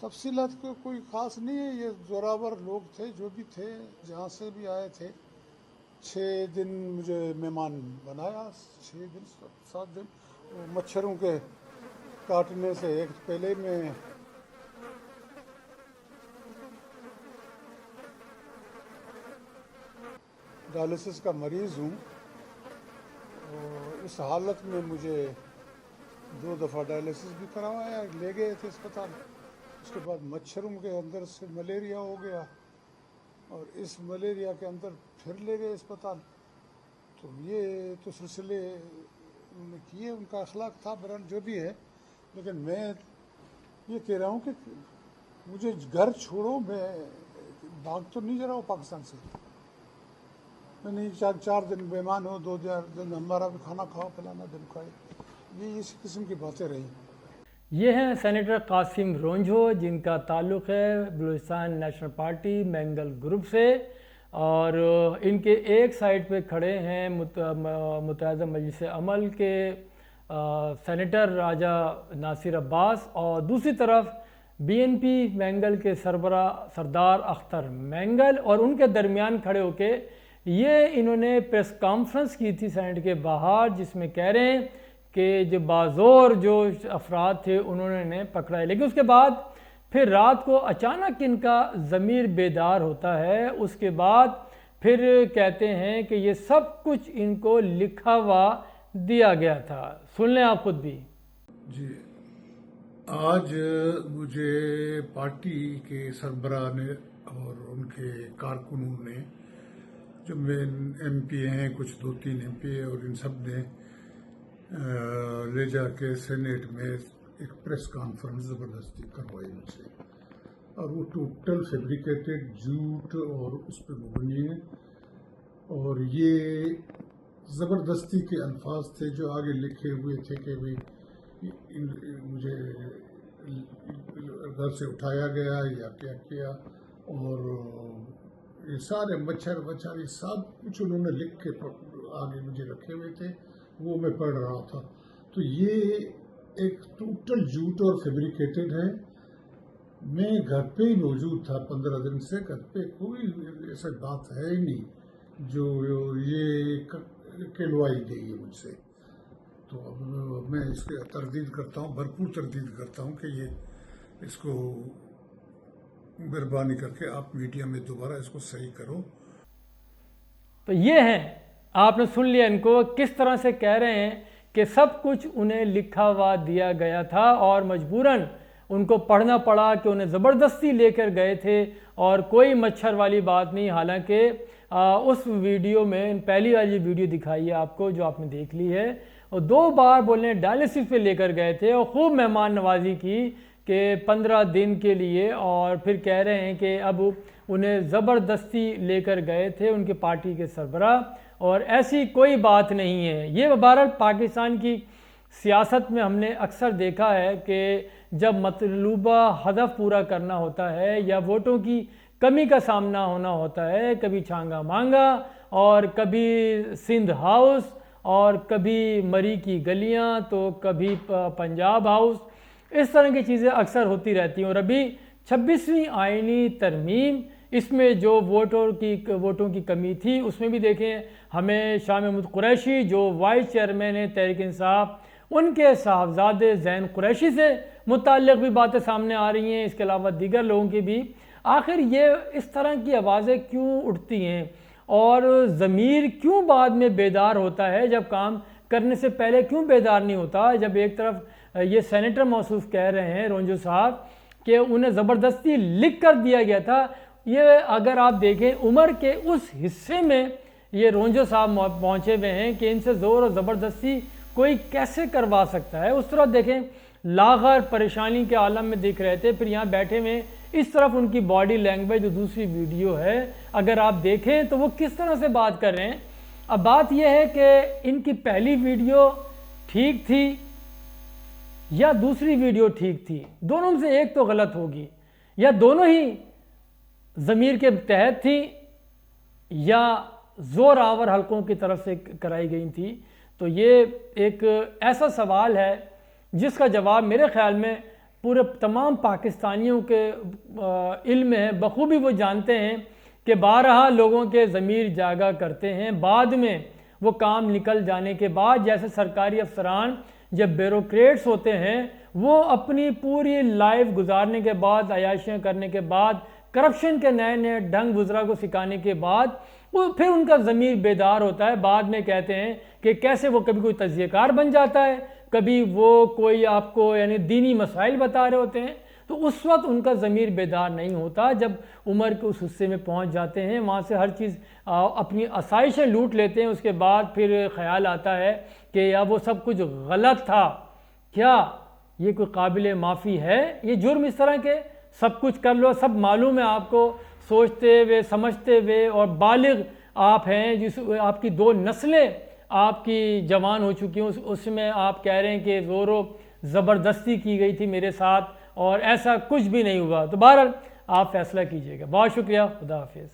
تفصیلات کو کوئی خاص نہیں ہے. یہ زوراور لوگ تھے جو بھی تھے جہاں سے بھی آئے تھے. 6 دن مجھے مہمان بنایا. 6 دن 7 دن مچھروں کے کاٹنے سے. ایک پہلے میں ڈائلسس کا مریض ہوں اور اس حالت میں مجھے 2 دفعہ ڈائلسس بھی کروایا. لے گئے تھے اسپتال. اس کے بعد مچھروں کے اندر سے ملیریا ہو گیا اور اس ملیریا کے اندر پھر لے گئے اسپتال. تو یہ تو سلسلے انہوں نے کیے. ان کا اخلاق تھا بران جو بھی ہے. لیکن میں یہ کہہ رہا ہوں کہ مجھے گھر چھوڑو. میں بھاگ تو نہیں جا رہا ہوں پاکستان سے. میں نہیں 4 دن مہمان ہو 2 دن ہمارا بھی کھانا کھاؤ پلانا دن کھائے. یہ اس قسم کی باتیں رہیں. یہ ہیں سینیٹر قاسم رونجھو جن کا تعلق ہے Balochistan national party Mengal group سے، اور ان کے ایک سائڈ پہ کھڑے ہیں متحدہ مجلس عمل کے سینیٹر راجہ ناصر عباس، اور دوسری طرف BNP مینگل کے سربراہ سردار اختر مینگل. اور ان کے درمیان کھڑے ہو کے یہ انہوں نے پریس کانفرنس کی تھی سینٹ کے باہر، جس میں کہہ رہے ہیں کہ جو بازور جو افراد تھے انہوں نے انہیں پکڑا ہے. لیکن اس کے بعد پھر رات کو اچانک ان کا ضمیر بیدار ہوتا ہے. اس کے بعد پھر کہتے ہیں کہ یہ سب کچھ ان کو لکھا ہوا دیا گیا تھا. سن لیں آپ خود بھی. جی، آج مجھے پارٹی کے سربراہ نے اور ان کے کارکنوں نے، جو MP ہیں، کچھ 2-3 MP اور ان سب نے لے جا کے سینیٹ میں ایک پریس کانفرنس زبردستی کروائی مجھ سے. اور وہ ٹوٹل فیبریکیٹڈ جھوٹ اور اس پہ مبنی ہے. اور یہ زبردستی کے الفاظ تھے جو آگے لکھے ہوئے تھے کہ مجھے گھر سے اٹھایا گیا یا کیا کیا. اور یہ سارے مچھر یہ سب کچھ انہوں نے لکھ کے آگے مجھے رکھے ہوئے تھے. وہ میں پڑھ رہا تھا. تو یہ ایک ٹوٹل جھوٹ اور فیبریکیٹڈ ہے. میں گھر پہ ہی موجود تھا 15 دن سے. گھر پہ کوئی ایسا بات ہے ہی نہیں جو یہ کہلوائی گئی ہے مجھ سے. تو اب میں اس کی تردید کرتا ہوں، بھرپور تردید کرتا ہوں کہ یہ اس کو مہربانی کر کے آپ میڈیا میں دوبارہ اس کو صحیح کرو. تو یہ ہیں، آپ نے سن لیا ان کو کس طرح سے کہہ رہے ہیں کہ سب کچھ انہیں لکھا ہوا دیا گیا تھا اور مجبوراً ان کو پڑھنا پڑا کہ انہیں زبردستی لے کر گئے تھے اور کوئی مچھر والی بات نہیں. حالانکہ اس ویڈیو میں پہلی والی ویڈیو دکھائی ہے آپ کو جو آپ نے دیکھ لی ہے، اور 2 بار بولنے ڈائلسس پہ لے کر گئے تھے اور خوب مہمان نوازی کی کہ 15 دن کے لیے. اور پھر کہہ رہے ہیں کہ اب انہیں زبردستی لے کر گئے تھے ان کے پارٹی کے سربراہ، اور ایسی کوئی بات نہیں ہے. یہ بہرحال پاکستان کی سیاست میں ہم نے اکثر دیکھا ہے کہ جب مطلوبہ ہدف پورا کرنا ہوتا ہے یا ووٹوں کی کمی کا سامنا ہونا ہوتا ہے، کبھی چھانگا مانگا اور کبھی سندھ ہاؤس اور کبھی مری کی گلیاں تو کبھی پنجاب ہاؤس، اس طرح کی چیزیں اکثر ہوتی رہتی ہیں. اور ابھی 26ویں آئینی ترمیم، اس میں جو ووٹوں کی کمی تھی، اس میں بھی دیکھیں ہمیں شاہ محمود قریشی جو وائس چیئرمین ہے تحریک انصاف، ان کے صاحبزادے زین قریشی سے متعلق بھی باتیں سامنے آ رہی ہیں. اس کے علاوہ دیگر لوگوں کی بھی. آخر یہ اس طرح کی آوازیں کیوں اٹھتی ہیں اور ضمیر کیوں بعد میں بیدار ہوتا ہے جب کام کرنے سے پہلے کیوں بیدار نہیں ہوتا؟ جب ایک طرف یہ سینیٹر موصوف کہہ رہے ہیں رونجھو صاحب کہ انہیں زبردستی لکھ کر دیا گیا تھا. یہ اگر آپ دیکھیں عمر کے اس حصے میں یہ رونجھو صاحب پہنچے ہوئے ہیں کہ ان سے زور اور زبردستی کوئی کیسے کروا سکتا ہے. اس طرف دیکھیں لاغر پریشانی کے عالم میں دکھ رہے تھے، پھر یہاں بیٹھے ہوئے اس طرف ان کی باڈی لینگویج جو دوسری ویڈیو ہے اگر آپ دیکھیں تو وہ کس طرح سے بات کر رہے ہیں. اب بات یہ ہے کہ ان کی پہلی ویڈیو ٹھیک تھی یا دوسری ویڈیو ٹھیک تھی. دونوں میں سے ایک تو غلط ہوگی، یا دونوں ہی ضمیر کے تحت تھی یا زور آور حلقوں کی طرف سے کرائی گئی تھی. تو یہ ایک ایسا سوال ہے جس کا جواب میرے خیال میں پورے تمام پاکستانیوں کے علم ہے، بخوبی وہ جانتے ہیں کہ بارہا لوگوں کے ضمیر جاگا کرتے ہیں، بعد میں وہ کام نکل جانے کے بعد، جیسے سرکاری افسران جب بیوروکریٹس ہوتے ہیں وہ اپنی پوری لائف گزارنے کے بعد، عیاشیاں کرنے کے بعد، کرپشن کے نئے نئے ڈھنگ وزراء کو سکھانے کے بعد، وہ پھر ان کا ضمیر بیدار ہوتا ہے، بعد میں کہتے ہیں کہ کیسے وہ کبھی کوئی تجزیہ کار بن جاتا ہے، کبھی وہ کوئی آپ کو یعنی دینی مسائل بتا رہے ہوتے ہیں، تو اس وقت ان کا ضمیر بیدار نہیں ہوتا۔ جب عمر کے اس حصے میں پہنچ جاتے ہیں، وہاں سے ہر چیز اپنی آسائشیں لوٹ لیتے ہیں، اس کے بعد پھر خیال آتا ہے کہ یا وہ سب کچھ غلط تھا، کیا یہ کوئی قابل معافی ہے؟ یہ جرم اس طرح کے سب کچھ کر لو، سب معلوم ہے آپ کو، سوچتے ہوئے سمجھتے ہوئے، اور بالغ آپ ہیں، جس آپ کی 2 نسلیں آپ کی جوان ہو چکی ہیں، اس میں آپ کہہ رہے ہیں کہ زور و زبردستی کی گئی تھی میرے ساتھ اور ایسا کچھ بھی نہیں ہوا۔ تو بہرحال آپ فیصلہ کیجئے گا۔ بہت شکریہ، خدا حافظ۔